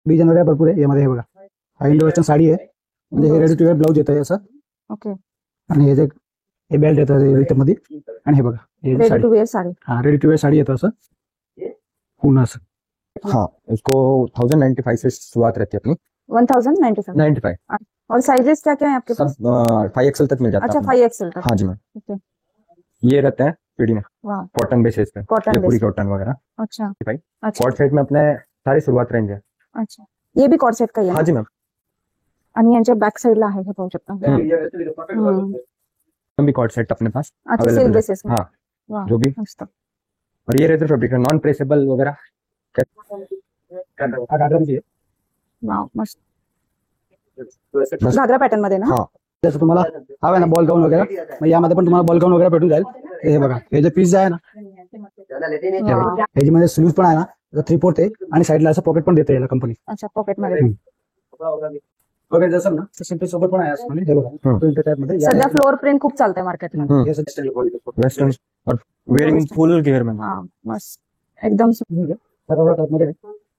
Design वगैरे भरपूर आहे यामध्ये. हे बघा, हा इंडो वेस्टर्न साडी आहे. म्हणजे हे रेडी टू वेअर ब्लाऊज येतं असं. ओके. आणि हे जे हे बेल्ट येतं रिटर्न मध्ये. आणि हे बघा, हे ready sari, to wear sari. हा रेडी टू वेअर साडी येतं असं पूर्ण असं. हाँ, इसको 1095 से शुरुआत रहती है अपनी। 1095। 95 और साइजेस क्या क्या है आपके पास? सब 5XL तक मिल जाता है अच्छा, अपने। 5XL तक। हाँ जी मैम, ओके। ये रहते हैं पीडी में, वाह, कॉटन बेसिस पे, कॉटन ये पूरी बेस। कॉटन वगैरह। अच्छा भाई अच्छा कॉट सेट में अपने सारी शुरुआत रेंज है। अच्छा, ये भी कॉट सेट का ही आहे हाँ ना? जी मैम, आणि यांच्या बॅक साइडला आहे हे पाहू शकता। भी कॉट सेट अपने पास अच्छा, available सिल्क है। बेसिस में। हाँ, वाह, जो भी। मस्त। और ये रहते फैब्रिक नॉन प्रेसेबल वगैरह। हा गार्डन आहे. वाह, मस्त। घागरा पॅटर्न मध्ये ना? हाँ, जसं तुम्हाला हवं आहे ना बॉल गाऊन वगैरे, मग यामध्ये पण तुम्हाला बॉल गाऊन वगैरे भेटून जाईल. हे बघा, हे जे पीस आहे ना, वाह, ह्याच्यामध्ये स्लीव्ह पण आहे ना, 3/4 आहे. आणि साईडला असं पॉकेट पण देते याला कंपनी अच्छा, पॉकेट मध्ये। वगैरे जसं ना तसं ते सोबत पण आहे असं म्हणजे. हे बघा, प्रिंट टाईपमध्ये सध्या फ्लोर प्रिंट खूप चालतंय मार्केटमध्ये। हे सध्या वेस्टर्न और वेयरिंग फुल घेर में। वाह, मस्त, एकदम सर्व टाईपमध्ये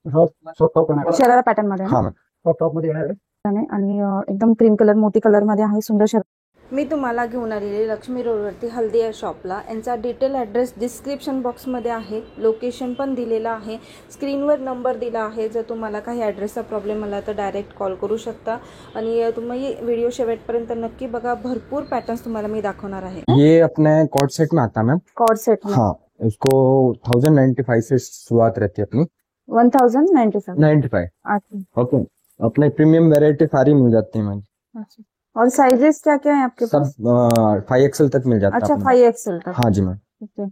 सॉफ्ट टॉप पण आहे. शरारा पॅटर्न मध्ये ना? हाँ मैम, सॉफ्ट टॉप मध्ये येणार आहे. आणि एकदम क्रीम कलर मोती कलर मध्ये आहे, सुंदर शर्ट। मी तुम्हाला घेऊन आलेली लक्ष्मी रोडवरती हल्दी या शॉपला। यांचा डिटेल ॲड्रेस डिस्क्रिप्शन बॉक्समध्ये आहे, लोकेशन पण दिलेलं आहे, स्क्रीनवर नंबर दिला आहे। जर तुम्हाला काही ॲड्रेसचा प्रॉब्लेम आला तर डायरेक्ट कॉल करू शकता। आणि तुम्ही व्हिडिओ शेवटपर्यंत नक्की बघा, भरपूर पॅटर्न्स तुम्हाला मी दाखवणार आहे। ये अपने कॉट सेट में आता है मैम। कॉर्ड सेट में हाँ, इसको 1095 से शुरुआत रहती है अपनी। 1095। 95 अच्छा ओके। अपने प्रीमियम वैरायटी सारी मिल जाती है मैम। अच्छा, और साइजेस क्या क्या है आपके पास? सब 5XL तक मिल जाता है अच्छा, अपने। 5XL तक। हाँ जी मैम, ओके।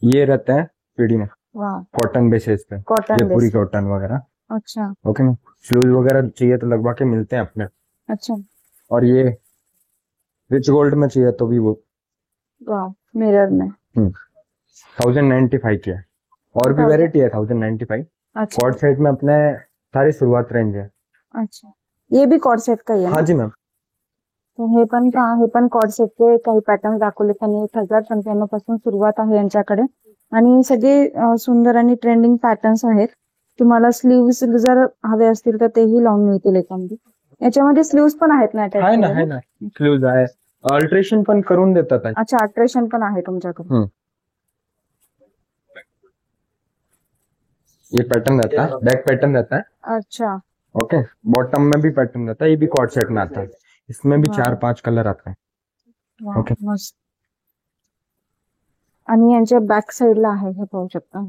ये रहते हैं पीडी में, वाह, कॉटन बेसिस पे, कॉटन ये पूरी बेस। कॉटन वगैरह। अच्छा ओके मैम, शूज वगैरह चाहिए तो लगवा के मिलते हैं अपने। अच्छा, और ये रिच गोल्ड में चाहिए तो भी वो वाह, मिरर में। 1095 की है। और भी 1000 वेरायटी है 1095। अच्छा कॉट सेट में अपने सारी शुरुआत रेंज है। अच्छा, ये भी कॉर्ड सेट का ही आहे हाँ ना? जी मैम, तर हे पण कॉर्ड सेटचे काही पॅटर्न दाखवले त्यांनी। 1095 पासून सुरुवात आहे यांच्याकडे। आणि सगळे सुंदर आणि ट्रेंडिंग पॅटर्न्स आहेत। तुम्हाला स्लीव्स जर हवे असतील तर तेही लावून मिळतील याच्यामध्ये। याच्यामध्ये स्लीव्स पण आहेत ना attach है ना केलेले? है ना, क्लूज आहे, अल्ट्रेशन पण करून देतात आहे। अच्छा, अल्ट्रेशन पण आहे तुमच्याकडे? ये पैटर्न रहता है, बैक पैटर्न रहता है। अच्छा ओके, बॉटम में भी पैटर्न रहता है, ये भी कॉट सेट में आता है। इसमें भी वाह। 4-5 कलर आते हैं। वाह, ओके। मस्त। आणि यांच्या बॅक साइडला आहे हे पाहू शकता।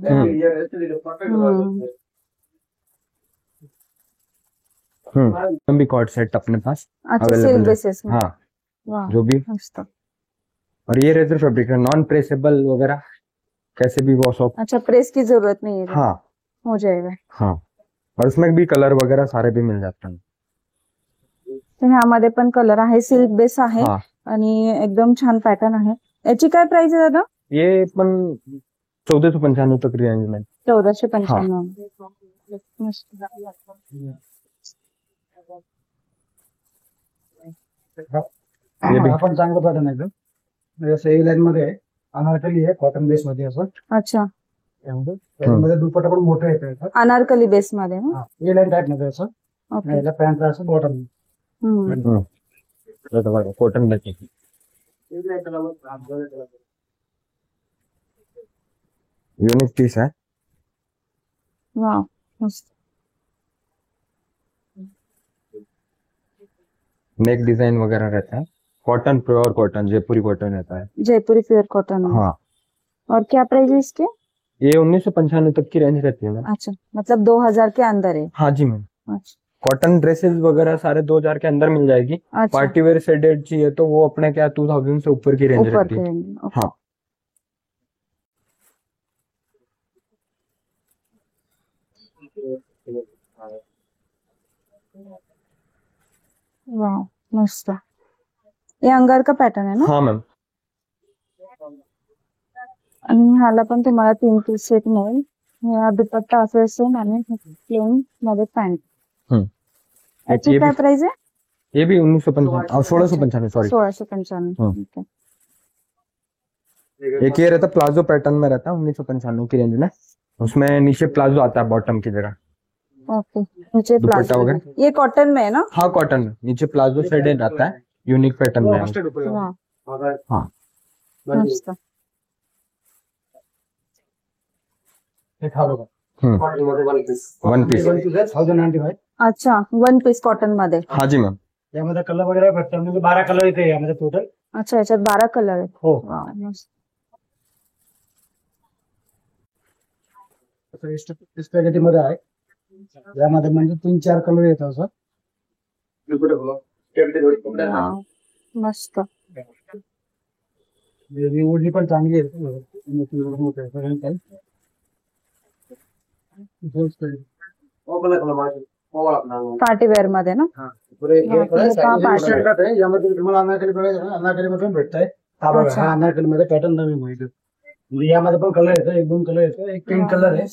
इसमें भी कॉट सेट अपने पास अच्छा, available सिल्क है। बेसिस में। हाँ, वाह, जो भी। मस्त। और ये रेजर फैब्रिक है, नॉन प्रेसेबल वगैरह, कैसे भी वॉश ऑफ। अच्छा, प्रेस की जरूरत नहीं है? हाँ हो जाएगा। हाँ, और उसमें भी कलर वगैरह सारे भी मिल जाते हैं। तर ह्यामध्ये पण कलर आहे, सिल्क बेस आहे हाँ, आणि एकदम छान पॅटर्न आहे। याची काय प्राइस आहे दादा? ये पण 1495 तक रेंज में। 1495। मस्त। ये भी हा पण चांगलं पॅटर्न आहे एकदम. जसं ए लाईन मध्ये आहे, अनारकली आहे कॉटन बेस मध्ये असं. अच्छा, त्यामध्ये दुपट्टा पण मोठा येतो. अनारकली बेस मध्ये ना? ए लाईन टाईप मध्ये असं. ओके। याला पॅन्ट असं बॉटम. कॉटन लगी। यूनिक पीस है। वाह, मस्त। नेक डिजाइन वगैरह रहता है, कॉटन प्योर कॉटन, जयपुरी कॉटन रहता है। जयपुरी प्योर कॉटन है। हाँ, और क्या प्राइस है इसके? ये 1995 तक की रेंज रहती है मैम। अच्छा, मतलब 2000 के अंदर है? हाँ जी मैम, अच्छा कॉटन ड्रेसेस वगैरह सारे 2000 के अंदर मिल जाएगी। अच्छा, पार्टी वेयर सेडेड चाहिए तो वो अपने क्या 2000 से ऊपर की रेंज ऊपर रहती के है। रहेंगे। ओके। हाँ, वाह, मस्त। ये अंगार का पॅटर्न आहे ना? हाँ मैम, आणि ह्याला पण तुम्हाला 3 पीस सेट मिळेल। हा दुपट्टा असं असेल आणि प्लेन मध्ये पॅन्ट। याची ये काय भी प्राइस आहे? ये भी 1995 1695 सॉरी। 1695। ओके। एक ये रहता प्लाजो पैटर्न में रहता है 1995 की रेंज में, उसमें नीचे प्लाजो आता है बॉटम की जगह। ओके, नीचे दुपट्टा प्लाजो, वगैरह ये कॉटन में है ना? हाँ कॉटन में, नीचे प्लाजो शेडेड आता है, यूनिक पैटर्न में है। वाह, हाँ मस्त. One piece. 1095. अच्छा, वन पीस कॉटन मध्ये. हाँ जी मैम. यामध्ये कलर वगैरे भेटतात म्हणजे 12 कलर येते यामध्ये टोटल. अच्छा, याच्यात 12 कलर आहेत. हो. वाह, मस्त. स्पॅगेटी मध्ये आहे. यामध्ये म्हणजे 3-4 कलर येतात असं. वाह, मस्त. ओढणी पण चांगली आहे. पार्टी वेअर मध्ये ना? यामध्ये तुम्हाला अनारकली बघायचं ना, अनारकली मध्ये पण भेटतंय. हा बघा, अच्छा. हा अनारकली मध्ये पॅटर्न नवीन होईल. म्हणजे यामध्ये पण कलर येतो, 1-2 कलर येतो, एक पिंक कलर है.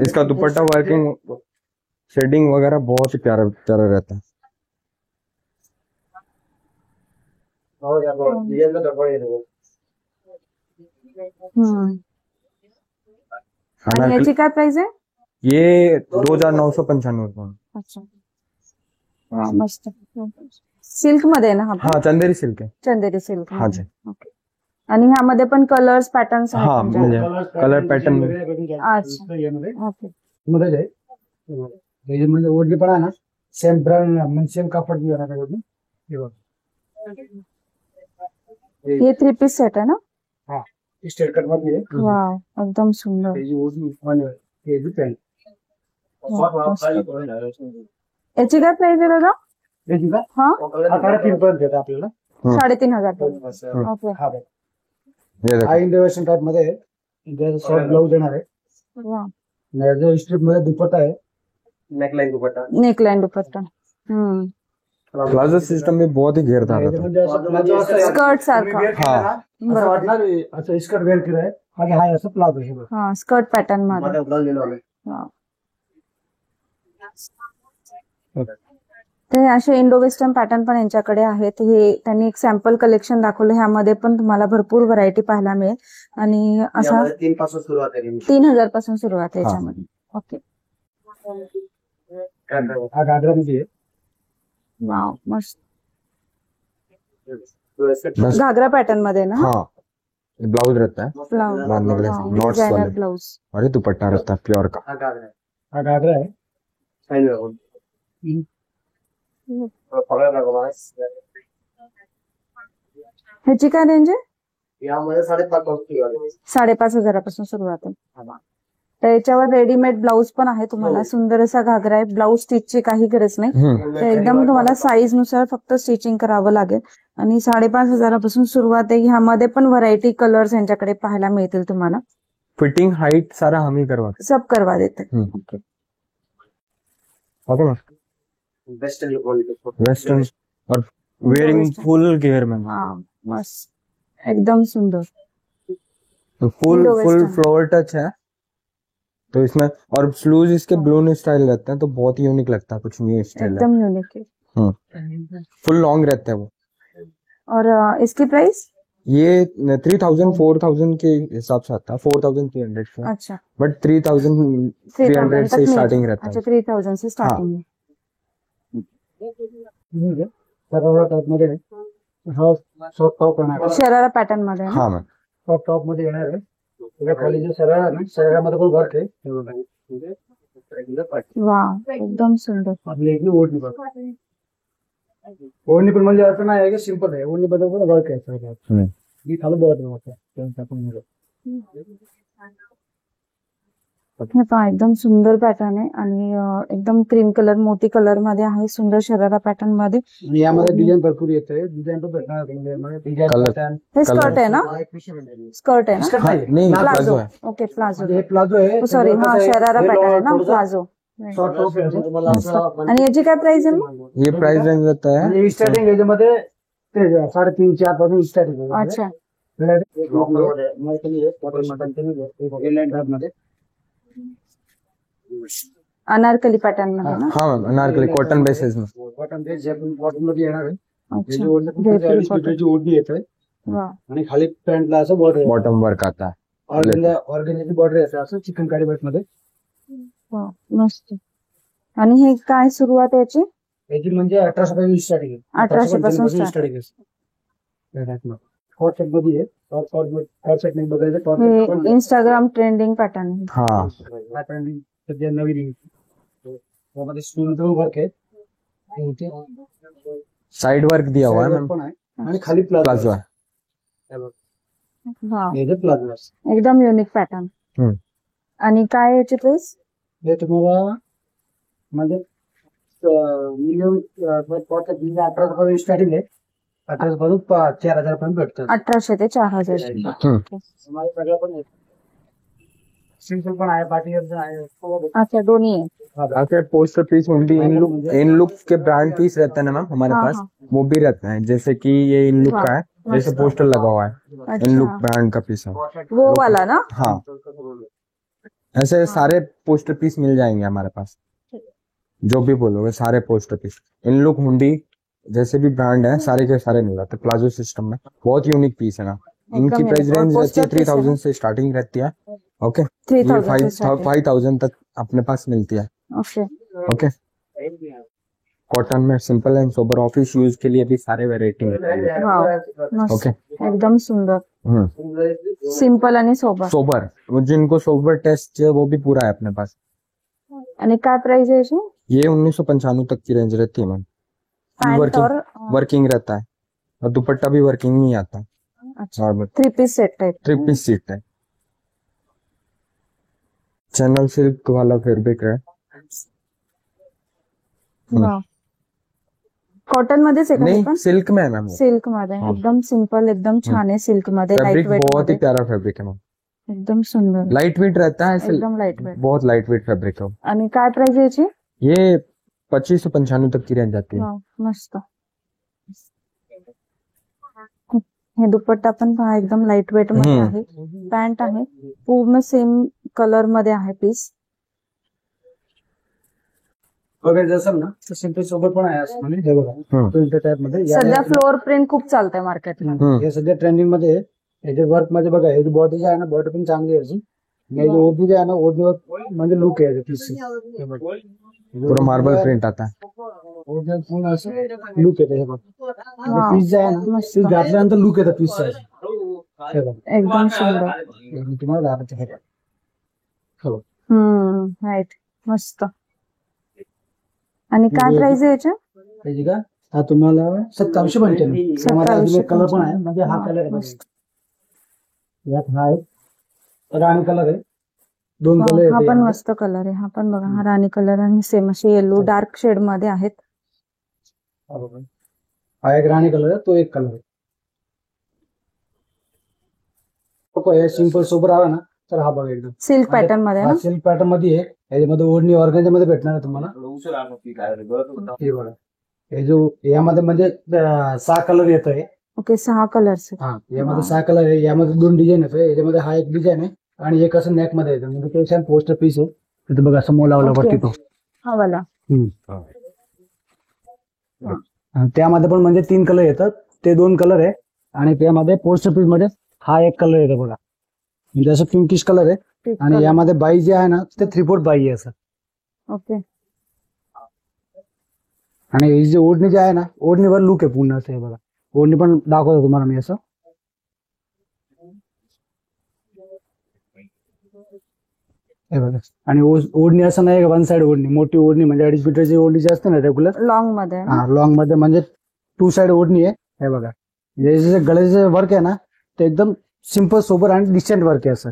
इसका दुपट्टा वर्किंग शेडिंग वगैरह बहुत ही प्यारा प्यारा रहता है. हम्म. आणि अनारकली याची काय प्राइस आहे? ये 2995 रुपये. अच्छा, वाह, मस्त. सिल्क मध्ये आहे ना हा पण? हाँ चंदेरी सिल्क है. चंदेरी सिल्क. हाँ जी. ओके. आणि ह्यामध्ये पण कलर्स पॅटर्न्स आहेत हाँ तुमच्याकडे? म्हणजे कलर पॅटर्न अच्छा. यामध्ये ओके. मध्ये आहे. म्हणजे ओढणी पण आहे ना, सेम ब्रांड म्हणजे सेम कापड येणार आहे ओढणी. हे बघ. हे 3 पीस सेट आहे ना? हा, स्टेट कट मध्ये आहे. वाव, एकदम सुंदर. त्याची ओढणी आणि हे बी पॅन्ट. याची काय प्राइस आहे दादा? त्याची का? हा, हा 3.5 पर्यंत येते आपल्याला. 3,500. ओके. हा बघ. ये देखो. हा इंडियन टाइप मध्ये आहे. त्याचा शॉर्ट ब्लाउज येणार आहे. वाह, जो स्ट्रिप मध्ये दुपट्टा आहे. नेकलाइन दुपट्टा. हम्म. प्लाजो सिस्टम में बहुत ही घेरदार रहता है. म्हणजे असं प्लाझो असं आहे. स्कर्ट सारखा. तुम्ही वेअर केलं ना, असं वाटणार आहे, असं स्कर्ट वेअर केलं आहे. आणि हा असं प्लाझो आहे. हा, स्कर्ट पॅटर्न मध्ये. वाव. ते असे इंडो वेस्टर्न पॅटर्न पण यांच्याकडे आहेत. हे त्यांनी एक सॅम्पल कलेक्शन दाखवलं. ह्यामध्ये पण तुम्हाला भरपूर व्हरायटी पाहायला मिळेल. आणि असा 3 पासून सुरुवात आहे. 3,000 पासून सुरुवात आहे याच्यामध्ये. ओके. हा घागरा मध्ये आहे. वाव, मस्त. बस. घागरा पॅटर्न मध्ये ना? हाँ ब्लाउज रहता है बांधने के लिए, नॉट्स डिजाइनर वाले. ब्लाउज. और ये दुपट्टा रहता है प्योर का. हा घागरा आहे. ह्याची काय रेंज आहे? यामध्ये 5,500 5,500 पासून सुरुवात आहे. तर याच्यावर रेडीमेड ब्लाऊज पण आहे तुम्हाला. सुंदर असा घागरा आहे. ब्लाऊज स्टिचची काही गरज नाही. तर एकदम तुम्हाला साईज नुसार फक्त स्टिचिंग करावं लागेल. आणि 5,500 पासून सुरुवात आहे. ह्यामध्ये पण व्हरायटी कलर्स यांच्याकडे पाहायला मिळतील तुम्हाला. फिटिंग हाइट सारा हम ही करवाते सब करवा देते. Okay okay ma'am. वेस्टर्न और वेयरिंग फुल घेर में. वाव, मस्त, एकदम सुंदर. फुल Indo फुल western. फ्लोर टच है तो इसमें, और स्लूज इसके ब्लून स्टाइल रहते हैं तो बहुत ही यूनिक लगता है, कुछ न्यू स्टाइल है. एकदम यूनिक है. फुल लॉन्ग रहता है वो. और इसकी प्राइस? ये 3,000 4,000 के हिसाब से आता है, 4,300 से. अच्छा, बट 3,300 से स्टार्टिंग रहता अच्छा, है. 3,000 से स्टार्टिंग है. शरारा टाइप मध्ये आहे. हा शॉर्ट टॉप येणार आहे. शरारा पॅटर्न मध्ये आहे ना? हाँ मैम. शॉर्ट टॉप मध्ये येणार आहे. त्याच्या खाली जो शरारा आहे ना, शरारामध्ये पण वर्क आहे. हे बघा. वाव, एकदम सुंदर. आपली एक ओढणी बघा. ओढणी पण म्हणजे असं नाही आहे की सिंपल आहे. ओढणी बद्दल पण वर्क आहे सगळ्यात. ही खाली बघत नव्हतं त्यांचा पण मुलं. हे पहा, एकदम सुंदर पॅटर्न आहे. आणि एकदम क्रीम कलर मोती कलर मध्ये आहे. सुंदर शरारा पॅटर्न मध्ये. आणि यामध्ये डिझाईन भरपूर येते. डिझाईन पण भेटणार आहे यामध्ये. Design Color. पॅटर्न. हे स्कर्ट आहे ना? स्कर्ट आहे ना? स्कर्ट हाँ, नाही. नहीं प्लाझो. प्लाजो है. Okay, palazzo. म्हणजे हे प्लाझो आहे. सॉरी, हा शरारा पॅटर्न आहे ना, प्लाझो. शॉर्ट टॉप आहे. मस्त. आणि याची काय प्राइस आहे मग? ये प्राइस रेंज रहता है. म्हणजे स्टार्टिंग याच्यामध्ये ते 3.5-4 पासून स्टार्टिंग. अच्छा, अनारकली पॅटर्न मध्ये ना? हाँ मैम, अनारकली कॉटन बेसिस में. कॉटन बेस कॉटन मध्ये येणार आहे. अच्छा, त्याची ओढणी पण जयपुरी 40 cotton. मीटरची ओढणी येते. वा, आणि खाली पॅन्टला असं बॉर्डर बॉटम वर्क आता है. ऑर्गेनाची बॉर्डर येते असं चिकनकारी बेट मध्ये. वा, मस्त. आणि हे काय सुरुवात आहे याची? याची म्हणजे 1800 स्टार्टिंग आहे. 1800 पासून स्टार्टिंग आहे. कॉट सेट मध्ये आहे. कॉट सेट नाही बघायचं. हे इंस्टाग्राम ट्रेंडिंग पॅटर्न आहे. हाँ सध्या नवीन आहे. त्यामध्ये स्टोन वर्क आहे. इथे साइड वर्क दिया हुआ है side मैम, work पण आहे आणि खाली प्लाजो प्लाझो है. हा हे प्लाझो एकदम युनिक पॅटर्न. हम्म. आणि काय याची प्राइस? हे तुम्हाला म्हणजे मिनिमम कॉट सेट 1800 स्टार्टिंग आहे. 1800 पासून 4000 पर्यंत भेटतात. 1800 ते 4000. तुम्हाला सगळं पण आहे. सिंपल पण आहे, पार्टी वेअर पण आहे. अच्छा दोन्ही आहे. आके poster piece only in look के ब्रांड पीस रहता है ना मैम हमारे हाँ, पास, हाँ। वो भी रहता है, जैसे कि ये इन लुक का है, जैसे पोस्टर लगा हुआ है, इन लुक अच्छा ब्रांड का पीस है. वो वाला ना? हाँ ऐसे सारे पोस्टर पीस मिल जाएंगे हमारे पास, जो भी बोलोगे सारे पोस्टर पीस. इन लुक हुंडी जैसे भी ब्रांड है सारे के सारे मिल जाते हैं प्लाजो सिस्टम में. बहुत यूनिक पीस है ना. इनकी एकदम प्राइस unique. और रेंज रहती है poster piece है 3000 से स्टार्टिंग रहती है. ओके 3000 से starting. 5000 तक अपने पास मिलती है. ओके. ओके कॉटन में simple and sober office use के लिए भी सारे वेराइटी है. वाव मस्त. ओके एकदम सुंदर. सिंपल आणि सोबर. सोबर, वो जिनको सोबर टेस्ट चाहिए वो भी पूरा है अपने पास. आणि काय प्राइस आहे याची? ये 1995 तक की रेंज रहती है मैम. पॅन्ट और वर्किंग रहता है और दुपट्टा भी वर्किंग में ही आता है. अच्छा और 3 piece set type. 3 piece set है. चैनल सिल्क वाला फैब्रिक है. वाव कॉटन मध्येच आहे का हे नहीं पण? सिल्क में है मैम. सिल्क मध्ये हाँ. एकदम सिंपल एकदम छान आहे. सिल्क मध्ये फैब्रिक लाईट वेट बहुत ही मध्ये प्यारा फैब्रिक है मैम. एकदम सुंदर. लाइट वेट रहता है ऐसे, एकदम लाईट वेट. बहुत लाइट वेट फैब्रिक है. आणि काय प्राइस आहे याची? ये 25 से 95 तक की रेंज आती है. वाव मस्त. हे दुपट्टा पण पहा एकदम लाईट वेट मध्ये हम्म. आहे. पॅन्ट आहे पूर्ण सेम कलर मध्ये आहे पीस. वगैरे असेल ना तर सिंपल सोबत पण आहे असं म्हणजे हे बघा प्रिंटेड टाइप मध्ये सध्या फ्लोअर प्रिंट खूप चालतंय मार्केटला. हे सध्या ट्रेंडिंग मध्ये आहे. याच्या वर्क मध्ये बघा याची बॉडी जी आहे ना बॉडी पण चांगली आहे याची. आणि याची ओढणी जी आहे ना ओढणीवर म्हणजे लुक आहे पीस. पूरा मार्बल प्रिंट आता है. ओढणीवर पूर्ण असं लुक येते हे बघा. वाव, पीस जे आहे ना मस्त. पीस घातल्यानंतर लुक येतं पीसचा. हे बघा एकदम सुंदर. हे तुम्हाला दाखवते हे बघा. हे बघा. राईट मस्त. आणि काय प्राइस आहे याच्या? त्याची का हा तुम्हाला 2795. त्यामध्ये अजून एक कलर पण आहे म्हणजे हा कलर आहे मस्त. बघा. यात हा एक राणी कलर आहे. 2 कलर हा आहेत पण यामध्ये. मस्त कलर आहे. हा पण बघा हा राणी कलर आणि सेम असे येलो डार्क शेड मध्ये आहेत. हा बघा. हा एक राणी कलर आहे तो एक कलर आहे. हे सिंपल सोबर आला ना तर हा बघा एकदम सिल्क पॅटर्न मध्ये ना? सिल्क पॅटर्न मध्ये आहे. याच्यामध्ये ओढणी ऑर्गनच्या मध्ये भेटणार आहे तुम्हाला. हे बघा हे जो यामध्ये म्हणजे 6 कलर येतोय. Okay 6 colours. हा यामध्ये 6 कलर आहे. यामध्ये 2 डिझाईन येतोय. याच्यामध्ये हा एक डिझाईन आहे आणि एक असं नेक मध्ये येतं म्हणजे ते छान पोस्टर पीस आहे. तिथे बघा समोर लावला Okay. वरती तो. हा वाला. त्यामध्ये पण म्हणजे 3 कलर येतात. ते 2 कलर आहे आणि त्यामध्ये पोस्टर पीस मध्ये हा एक कलर येतो बघा म्हणजे असं पिंकिश कलर आहे. आणि यामध्ये बाई जे आहे ना ते 3/4 बाई आहे असं. ओके आणि ही जी ओढणी जी आहे ना ओढणीवर लुक आहे पूर्ण असं. हे बघा ओढणी पण दाखवतो तुम्हाला मी असं. हे बघा आणि ओढणी असं नाही 1 साइड ओढणी मोठी ओढणी म्हणजे 2.5 मीटरची ओढणी जी असते ना रेग्युलर. लॉंग मध्ये आहे ना? हा लॉंग मध्ये म्हणजे 2 साइड ओढणी आहे. हे बघा जे गळ्याचे वर्क आहे ना ते एकदम सिंपल सोबर आणि डिसेंट वर्क आहे असं.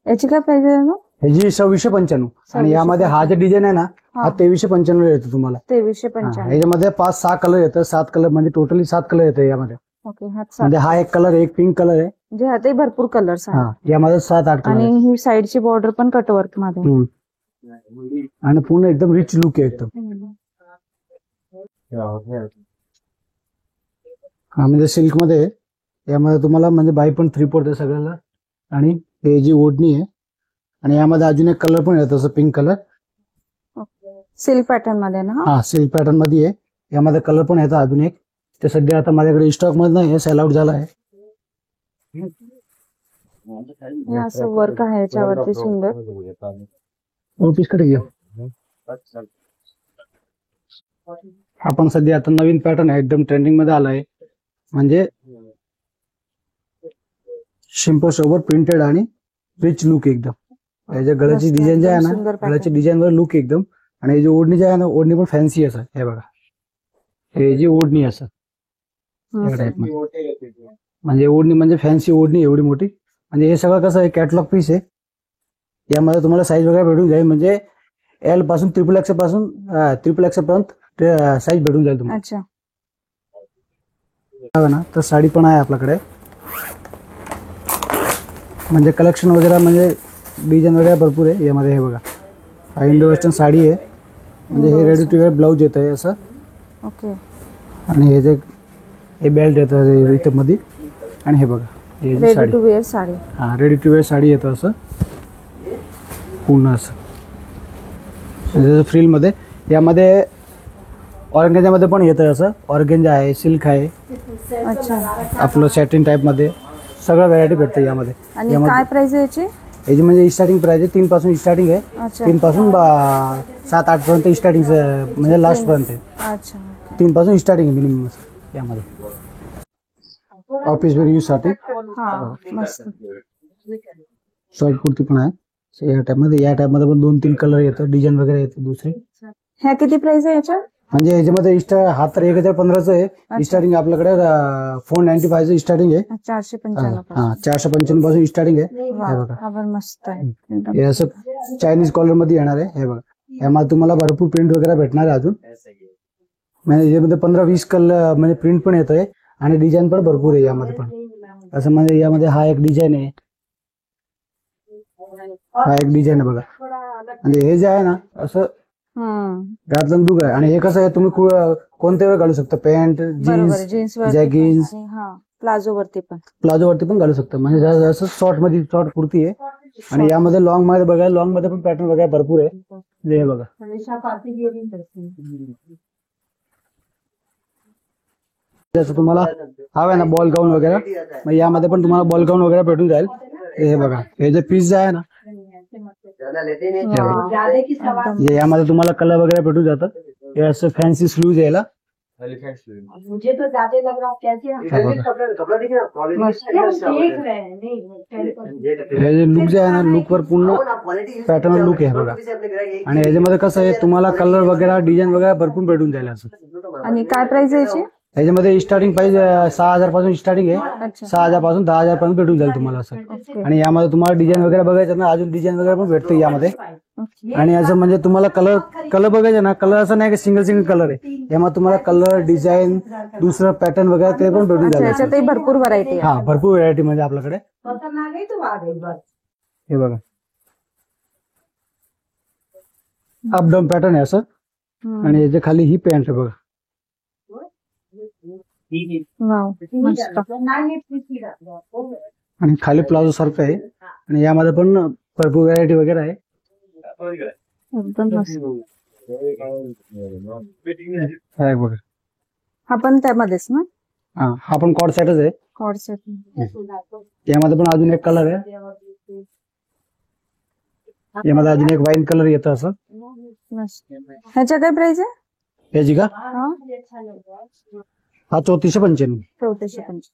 याची काय प्राइस आहे ना? ह्याची 2695. आणि यामध्ये हा जे डिझाईन आहे ना हा 2395 येतो तुम्हाला. 2395. ह्याच्यामध्ये 5-6 कलर येतं. 7 कलर म्हणजे टोटली 7 कलर येतं यामध्ये. ओके हा म्हणजे हा एक कलर एक पिंक कलर आहे. म्हणजे ह्यातही भरपूर कलर्स आहेत. हा यामध्ये 7-8 कलर आणि आहे. ही साईडची बॉर्डर पण कटवर्क मध्ये आहे. आणि पूर्ण एकदम रिच लुक आहे एकदम. हा म्हणजे सिल्क मध्ये आहे. यामध्ये तुम्हाला म्हणजे बाई पण 3/4 आहे सगळ्याला. आणि हे जी ओढणी आहे आणि यामध्ये अजून एक कलर पण येतो असं पिंक कलर. सिल्क पॅटर्न मध्ये ना? हा सिल्क पॅटर्न मध्ये आहे. यामध्ये कलर पण येतो अजून एक. ते सध्या आता माझ्याकडे स्टॉक मध्ये नाही सेल आउट झाला आहे. हे असं वर्क आहे याच्यावरती सुंदर. ऑफिस कडे घ्या. आपण सध्या आता नवीन पॅटर्न आहे, एकदम ट्रेंडिंग मध्ये आलाय, म्हणजे शिंपो सोबत प्रिंटेड आणि रिच लुक एकदम. याच्या गळ्याची मस्त, डिझाईन जे आहे एकदम ना, सुंदर pattern. गळ्याची डिझाईन वर लुक एकदम. आणि जी ओढणी जे आहे ना, ओढणी पण फॅन्सी असं. हे बघा, हे जी ओढणी असं या टाईप मध्ये, म्हणजे ओढणी म्हणजे फॅन्सी ओढणी एवढी मोठी. म्हणजे हे सगळं कसं आहे, कॅटलॉग पीस आहे. यामध्ये तुम्हाला साईज वगैरे भेटून जाईल, म्हणजे एल पासून XXX पासून XXX पर्यंत साईज भेटून जाईल तुम्हाला. अच्छा. बघा ना, तर साडी पण आहे आपल्याकडे, म्हणजे कलेक्शन वगैरे म्हणजे डिझाईन वगैरे भरपूर आहे यामध्ये. हे बघा, हा इंडो वेस्टर्न साडी आहे, म्हणजे हे रेडी टू वेअर ब्लाऊज येत आहे असं. ओके. आणि हे बेल्ट येतं इथं मध्ये. आणि हे बघा, हे जी ready sari, to wear sari. हा रेडी टू वेअर साडी येतं असं पूर्ण असं फ्रिल मध्ये. यामध्ये ऑर्गेंजामध्ये पण येतं असं, ऑर्गेंजा आहे, सिल्क आहे, अच्छा. आपलं सॅटिन टाईप मध्ये सगळं व्हरायटी भेटते यामध्ये. आणि काय प्राइस आहे याची? याची म्हणजे स्टार्टिंग प्राइस आहे 3 पासून स्टार्टिंग आहे. अच्छा. 3 पासून 7-8 पर्यंत स्टार्टिंग, म्हणजे लास्ट पर्यंत आहे. अच्छा. 3 पासून स्टार्टिंग आहे मिनिमम यामध्ये, ऑफिस वेअर यूज साठी. हा, मस्त. शॉर्ट कुर्ती पण आहे. या टाइप मध्ये पण 2-3 कलर येतात, डिझाईन वगैरे येते दुसरे. ह्या किती प्राइस आहे याच्या? म्हणजे याच्यामध्ये हा तर 1015चं आहे स्टार्टिंग. आपल्याकडे 495 स्टार्टिंग आहे. 495. हा 495 पासून स्टार्टिंग आहे. हे वा, बघा, हा पण मस्त आहे एकदम. हे असं चायनीज कॉलर मध्ये येणार आहे. हे बघा, यामध्ये तुम्हाला भरपूर प्रिंट वगैरे भेटणार आहे अजून. म्हणजे यामध्ये 15-20 कलर म्हणजे प्रिंट पण येत आहे, आणि डिझाईन पण भरपूर आहे यामध्ये पण. असं म्हणजे यामध्ये हा एक डिझाईन आहे, हा एक डिझाईन आहे बघा. म्हणजे हे जे आहे ना, असं त्यातलं लुक आहे. आणि हे कसं आहे, तुम्ही कोणत्या वेळ घालू शकता, पॅन्ट, जीन्स, जीन्स जॅगिन्स, प्लाझो वरती पण. प्लाझो वरती पण घालू शकता. म्हणजे असं शॉर्ट कुर्ती आहे. आणि यामध्ये लॉंग मध्ये बघा, लॉंग मध्ये पण पॅटर्न वगैरे भरपूर आहे. हे बघा, जसं तुम्हाला हवं आहे ना बॉल गाऊन वगैरे, मग यामध्ये पण तुम्हाला बॉल गाऊन वगैरे भेटून जाईल. हे बघा, हे जे पीस जे आहे ना, हे यामध्ये तुम्हाला कलर वगैरे भेटून जातात. हे असं फॅन्सी स्लीव्ज यायला. हे जे लुक जे आहे ना, लुक वर पूर्ण पॅटर्न लुक आहे बघा. आणि याच्यामध्ये कसं आहे, तुम्हाला कलर वगैरे डिझाईन वगैरे भरपूर भेटून जाईल असं. आणि काय प्राइस आहे याची? याच्यामध्ये स्टार्टिंग प्राइस 6,000 पासून स्टार्टिंग आहे. अच्छा. 6,000 पासून 10,000 पर्यंत भेटून जाईल तुम्हाला असं. आणि यामध्ये तुम्हाला डिझाईन वगैरे बघायचं ना, अजून डिझाईन वगैरे पण भेटते यामध्ये. आणि असं म्हणजे तुम्हाला कलर बघायचे ना, कलर असं नाही की सिंगल कलर आहे. यामध्ये तुम्हाला कलर, डिझाईन, दुसरं पॅटर्न वगैरे ते पण भेटून जाईल. याच्यातही भरपूर व्हरायटी आहे. हा, भरपूर व्हरायटी म्हणजे आपल्याकडे. हे बघा, अप डाऊन पॅटर्न आहे असं. आणि याच्या खाली ही पॅन्ट आहे बघा. वाव, मस्त. आणि खाली प्लाझो सारखं आहे. आणि यामध्ये पण भरपूर व्हरायटी वगैरे आहे. एकदम मस्त. हा बघा, हा पण त्यामध्येच ना? हा पण कॉर्ड सेटच आहे. Cord set. यामध्ये पण अजून एक कलर आहे. यामध्ये अजून एक वाईन कलर येतं असं. मस्त. ह्याच्या काय प्राइस आहे? याची का? हा, हा 3495. 3495.